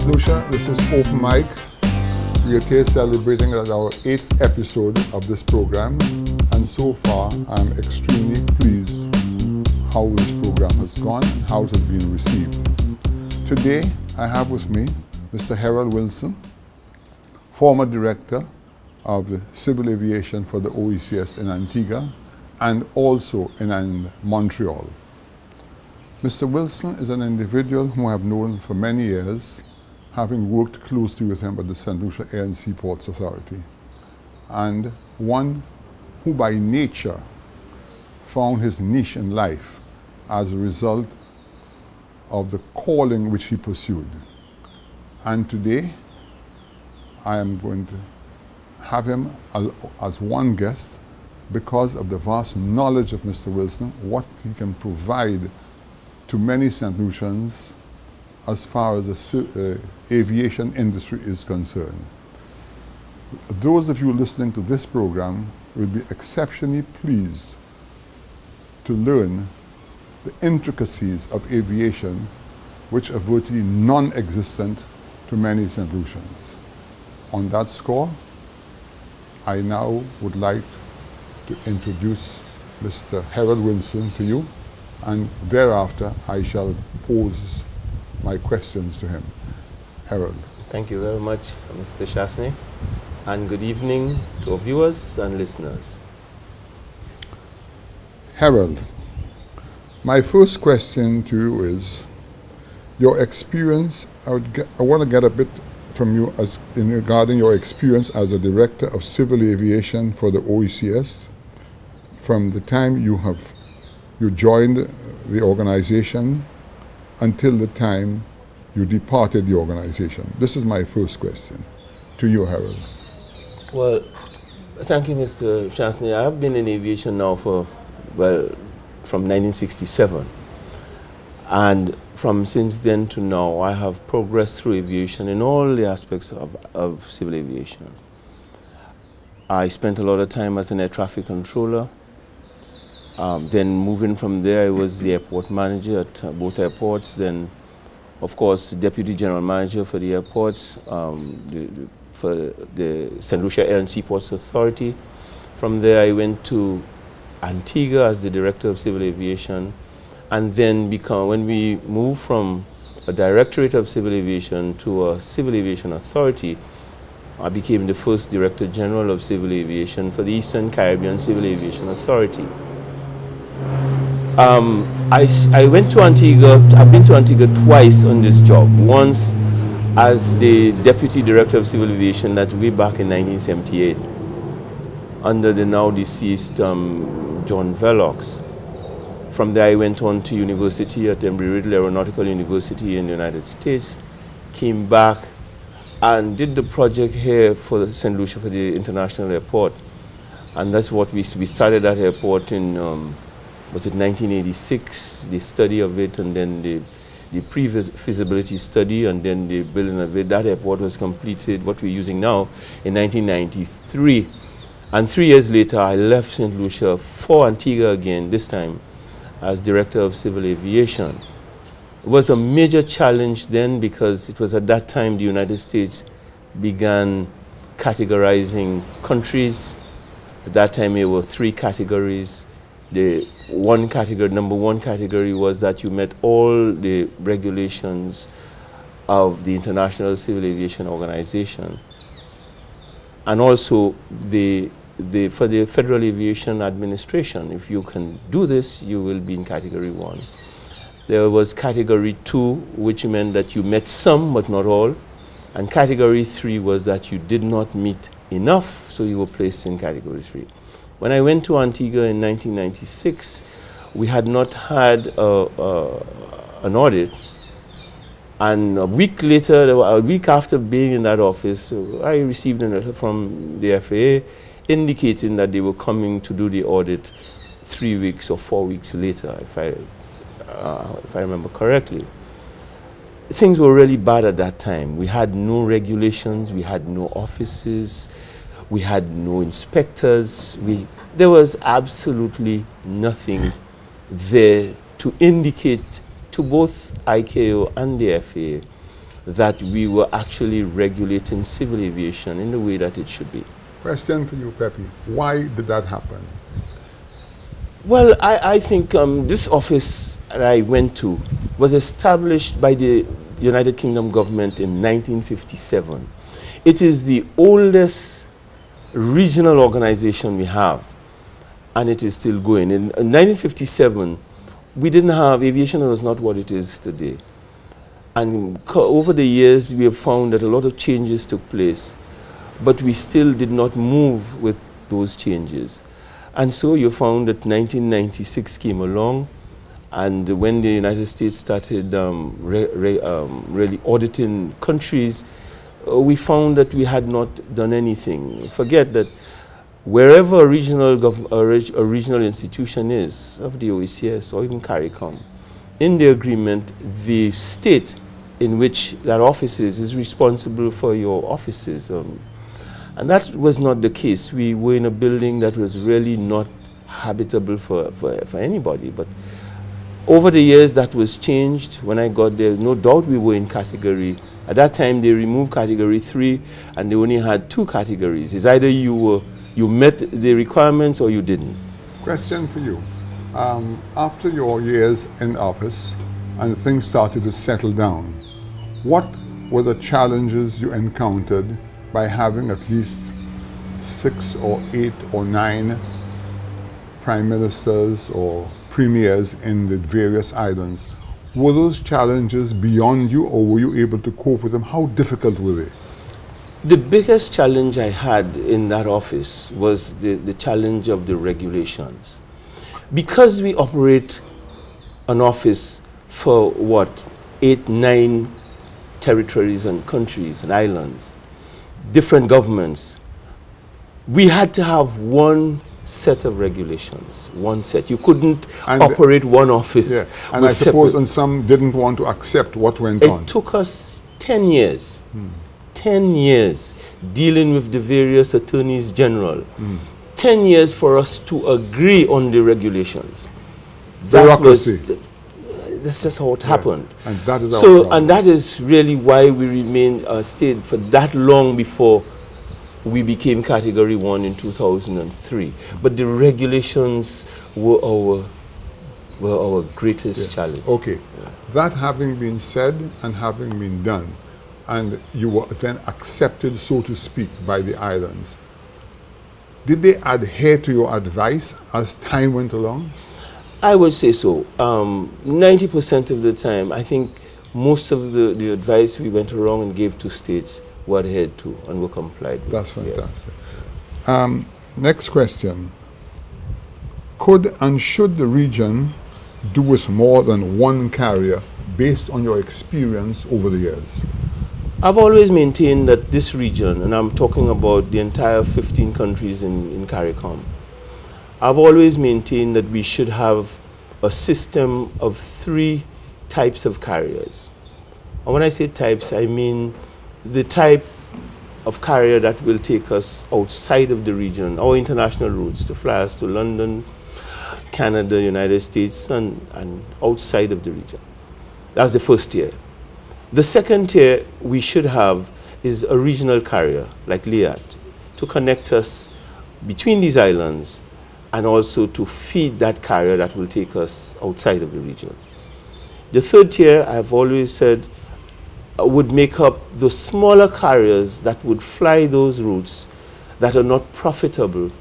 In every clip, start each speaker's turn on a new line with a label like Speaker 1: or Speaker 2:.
Speaker 1: St. Lucia, this is Open Mic. We are here celebrating our 8th episode of this program, and so far I'm extremely pleased how this program has gone and how it has been received. Today I have with me Mr. Herald Wilson, former director of the Civil Aviation for the OECS in Antigua and also in Montreal. Mr. Wilson is an individual whom I have known for many years, having worked closely with him at the St. Lucia Air and Seaports Authority, and one who by nature found his niche in life as a result of the calling which he pursued. And today I am going to have him as one guest because of the vast knowledge of Mr. Wilson, what he can provide to many St. Lucians as far as the aviation industry is concerned. Those of you listening to this program will be exceptionally pleased to learn the intricacies of aviation, which are virtually non-existent to many St. Lucians. On that score, I now would like to introduce Mr. Herald Wilson to you, and thereafter I shall pose my questions to him. Herald.
Speaker 2: Thank you very much, Mr. Shasney, and good evening to our viewers and listeners.
Speaker 1: Herald, my first question to you is your experience. I want to get a bit from you regarding your experience as a director of civil aviation for the OECS from the time you joined the organization until the time you departed the organization. This is my first question to you, Herald.
Speaker 2: Well, thank you, Mr. Shasney. I have been in aviation now from 1967. And from since then to now, I have progressed through aviation in all the aspects of civil aviation. I spent a lot of time as an air traffic controller. Then moving from there, I was the airport manager at both airports. Then, of course, deputy general manager for the airports, for the St. Lucia Air and Seaports Authority. From there, I went to Antigua as the director of civil aviation. And then when we moved from a directorate of civil aviation to a civil aviation authority, I became the first director general of civil aviation for the Eastern Caribbean Civil Aviation Authority. I went to Antigua. I've been to Antigua twice on this job. Once as the deputy director of civil aviation, that way back in 1978, under the now deceased John Velox. From there, I went on to university at Embry-Riddle Aeronautical University in the United States, came back and did the project here for St. Lucia for the international airport. And that's what we started that airport in, was it 1986, the study of it, and then the pre-feasibility study, and then the building of it. That airport was completed, what we're using now, in 1993. And 3 years later, I left St. Lucia for Antigua again, this time as director of civil aviation. It was a major challenge then because it was at that time the United States began categorizing countries. At that time there were 3 categories. The number one category was that you met all the regulations of the International Civil Aviation Organization. And also for the Federal Aviation Administration, if you can do this, you will be in category 1. There was category 2, which meant that you met some but not all. And category 3 was that you did not meet enough, so you were placed in category 3. When I went to Antigua in 1996, we had not had an audit. And a week later, a week after being in that office, I received a letter from the FAA indicating that they were coming to do the audit 3 weeks or 4 weeks later, if I remember correctly. Things were really bad at that time. We had no regulations, we had no offices, we had no inspectors. There was absolutely nothing there to indicate to both ICAO and the FAA that we were actually regulating civil aviation in the way that it should be.
Speaker 1: Question for you, Pepe. Why did that happen?
Speaker 2: Well, I think this office that I went to was established by the United Kingdom government in 1957. It is the oldest regional organization we have, and it is still going. In 1957, we didn't have aviation, was not what it is today. And over the years, we have found that a lot of changes took place, but we still did not move with those changes. And so you found that 1996 came along, and when the United States started really auditing countries, we found that we had not done anything. Forget that wherever a regional institution is, of the OECS or even CARICOM, in the agreement, the state in which that office is responsible for your offices. And that was not the case. We were in a building that was really not habitable for anybody. But over the years, that was changed. When I got there, no doubt we were in category. At that time, they removed category 3, and they only had 2 categories. It's either you met the requirements or you didn't.
Speaker 1: Question for you. After your years in office and things started to settle down, what were the challenges you encountered by having at least 6 or 8 or 9 prime ministers or premiers in the various islands? Were those challenges beyond you, or were you able to cope with them? How difficult were they?
Speaker 2: The biggest challenge I had in that office was the challenge of the regulations. Because we operate an office for 8, 9 territories and countries and islands, different governments, we had to have one set of regulations, one set. You couldn't operate one office.
Speaker 1: Yeah. And I suppose and some didn't want to accept what went on.
Speaker 2: It took us 10 years. 10 years dealing with the various attorneys general. 10 years for us to agree on the regulations.
Speaker 1: Bureaucracy.
Speaker 2: That's just how it happened.
Speaker 1: And that is our
Speaker 2: problem. And that is really why we remained stayed for that long before we became category 1 in 2003. But the regulations were our greatest challenge.
Speaker 1: Okay. That having been said and having been done, and you were then accepted, so to speak, by the islands, did they adhere to your advice as time went along?
Speaker 2: I would say so. 90% of the time, I think most of the advice we went around and gave to states were adhered to and were complied with.
Speaker 1: That's fantastic. Yes. Next question. Could and should the region do with more than one carrier based on your experience over the years?
Speaker 2: I've always maintained that this region, and I'm talking about the entire 15 countries in CARICOM, I've always maintained that we should have a system of 3 types of carriers. And when I say types, I mean the type of carrier that will take us outside of the region, our international routes, to fly us to London, Canada, United States, and outside of the region. That's the first tier. The second tier we should have is a regional carrier, like LIAT, to connect us between these islands and also to feed that carrier that will take us outside of the region. The third tier, I've always said, would make up the smaller carriers that would fly those routes that are not profitable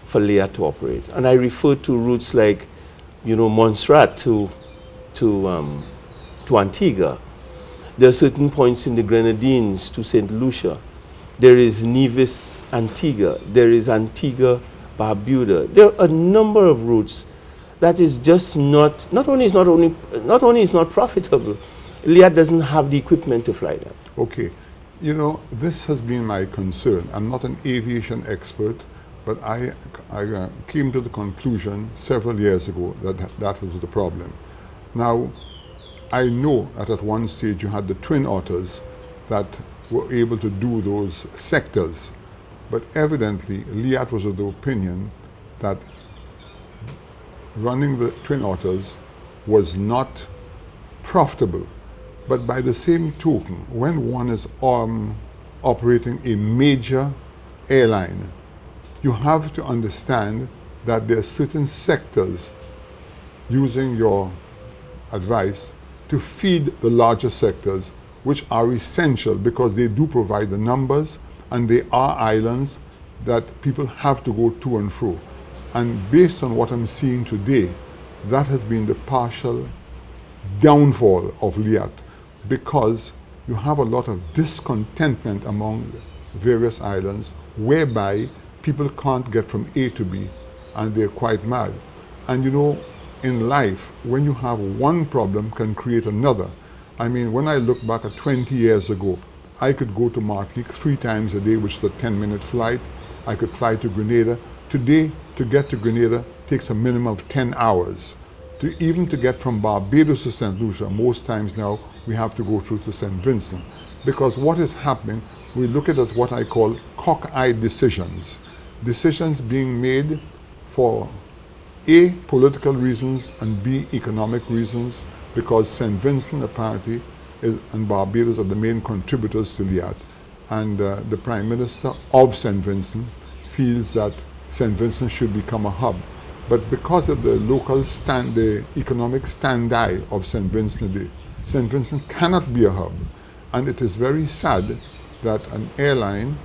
Speaker 2: for LIAT to operate. And I refer to routes like, Montserrat to Antigua. There are certain points in the Grenadines to St. Lucia. There is Nevis, Antigua. There is Antigua, Barbuda. There are a number of routes that is just not only is not profitable, LIAT doesn't have the equipment to fly them.
Speaker 1: Okay. This has been my concern. I'm not an aviation expert, but I came to the conclusion several years ago that was the problem. Now, I know that at one stage you had the Twin Otters that were able to do those sectors, but evidently LIAT was of the opinion that running the Twin Otters was not profitable But by the same token, when one is operating a major airline, you have to understand that there are certain sectors, using your advice, to feed the larger sectors, which are essential because they do provide the numbers, and they are islands that people have to go to and fro. And based on what I'm seeing today, that has been the partial downfall of Liat, because you have a lot of discontentment among various islands, whereby people can't get from A to B, and they're quite mad. And you know, in life, when you have one problem can create another. I mean, when I look back at 20 years ago, I could go to Martinique 3 times a day, which is a 10-minute flight. I could fly to Grenada. Today, to get to Grenada takes a minimum of 10 hours. Even to get from Barbados to St. Lucia, most times now we have to go through to St. Vincent. Because what is happening, we look at it as what I call cockeyed decisions. Decisions being made for A, political reasons, and B, economic reasons, because St. Vincent apparently and Barbados are the main contributors to Liat. And the Prime Minister of St. Vincent feels that St. Vincent should become a hub. But because of the local the economic stand-eye of St. Vincent, St. Vincent cannot be a hub. And it is very sad that an airline,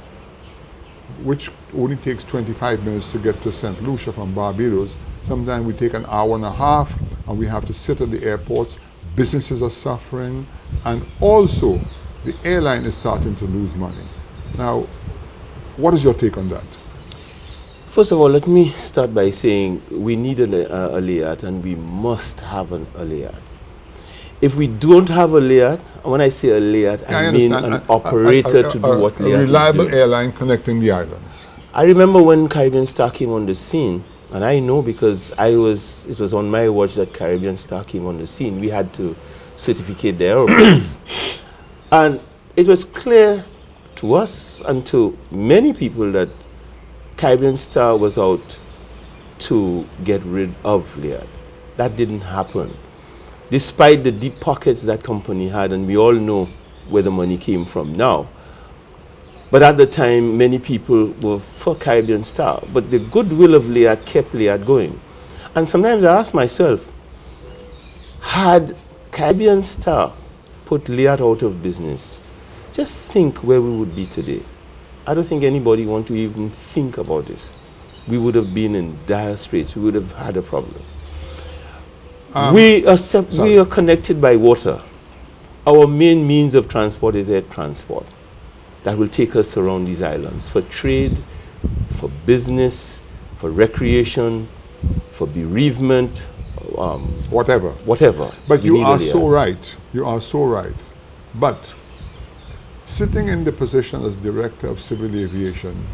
Speaker 1: which only takes 25 minutes to get to St. Lucia from Barbados, sometimes we take an hour and a half, and we have to sit at the airports. Businesses are suffering, and also the airline is starting to lose money. Now, what is your take on that?
Speaker 2: First of all, let me start by saying we need a Liat, and we must have a Liat. If we don't have a Liat, when I say a Liat, I mean an operator to do what Liat is doing.
Speaker 1: A reliable airline connecting the islands.
Speaker 2: I remember when Caribbean Star came on the scene, and I know because it was on my watch that Caribbean Star came on the scene. We had to certificate the aeroplanes. And it was clear to us and to many people that Caribbean Star was out to get rid of Liat. That didn't happen. Despite the deep pockets that company had, and we all know where the money came from now. But at the time, many people were for Caribbean Star. But the goodwill of Liat kept Liat going. And sometimes I ask myself, had Caribbean Star put Liat out of business, just think where we would be today. I don't think anybody want to even think about this. We would have been in dire straits. We would have had a problem. We are connected by water. Our main means of transport is air transport. That will take us around these islands for trade, for business, for recreation, for bereavement,
Speaker 1: whatever. But you are so right. You are so right. But sitting in the position as Director of Civil Aviation,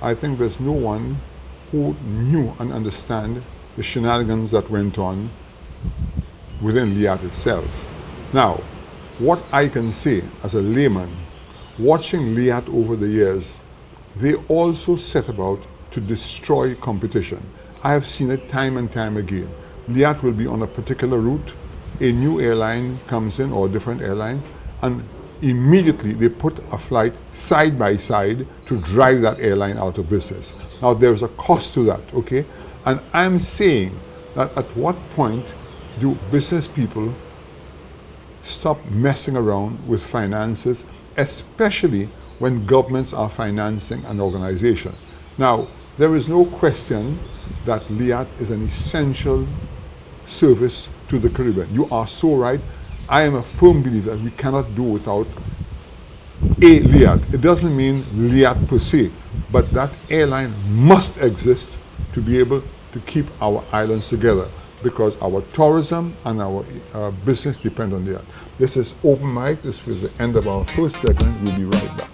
Speaker 1: I think there's no one who knew and understand the shenanigans that went on within Liat itself. Now, what I can say as a layman, watching Liat over the years, they also set about to destroy competition. I have seen it time and time again. Liat will be on a particular route, a new airline comes in, or a different airline, and immediately they put a flight side by side to drive that airline out of business. Now there's a cost to that, okay? And I'm saying that at what point do business people stop messing around with finances, especially when governments are financing an organization? Now, there is no question that Liat is an essential service to the Caribbean. You are so right. I am a firm believer that we cannot do without a Liat. It doesn't mean Liat per se, but that airline must exist to be able to keep our islands together, because our tourism and our business depend on Liat. This is Open Mic. This was the end of our first segment. We'll be right back.